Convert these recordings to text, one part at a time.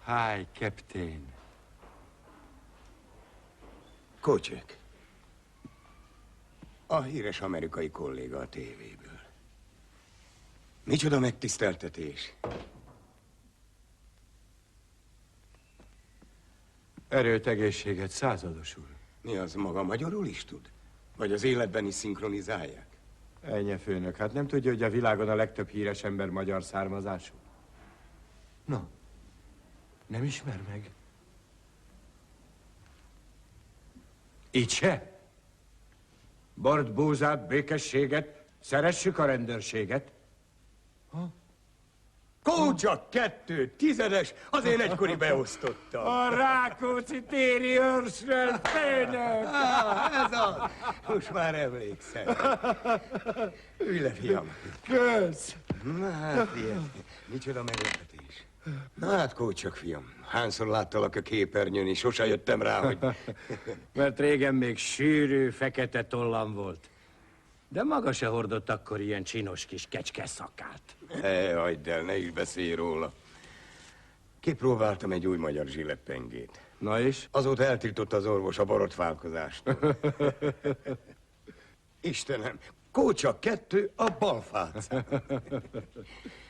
Hi, Captain. Kócsek. A híres amerikai kolléga a tévéből. Micsoda megtiszteltetés. Erőt, egészséget, századosul. Mi az, maga magyarul is tud? Vagy az életben is szinkronizálják? Ennyi, főnök, hát nem tudja, hogy a világon a legtöbb híres ember magyar származású? No, nem ismer meg? Így se? Bort, búzát, békességet, szeressük a rendőrséget. Kócsak 2, 10-es, az én egykori beosztottam. A Rákóczi téri őrsről, főnök! Ez az. Most már emlékszem. Ülj le, fiam. Kösz! Na hát, ilyen. Micsoda meglepetés. Na hát, Kócsak, fiam. Hányszor láttalak a képernyőn, és sose jöttem rá, hogy... Mert régen még sűrű, fekete tollam volt. De maga se hordott akkor ilyen csinos kis kecskeszakát. Hagyd el, ne is beszélj róla. Kipróbáltam egy új magyar zsillettpengét. Na és? Azóta eltiltotta az orvos a borotválkozást. Istenem, Kócsak 2 a balfác.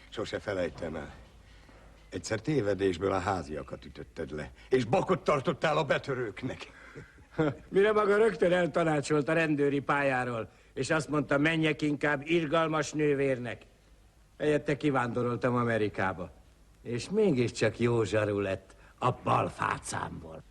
Sose felejtem el. Egyszer tévedésből a háziakat ütötted le, és bakot tartottál a betörőknek. Mire maga rögtön eltanácsolt a rendőri pályáról, és azt mondta, menjek inkább irgalmas nővérnek. Helyette kivándoroltam Amerikába. És mégiscsak jó zsaru lett a balfácámból.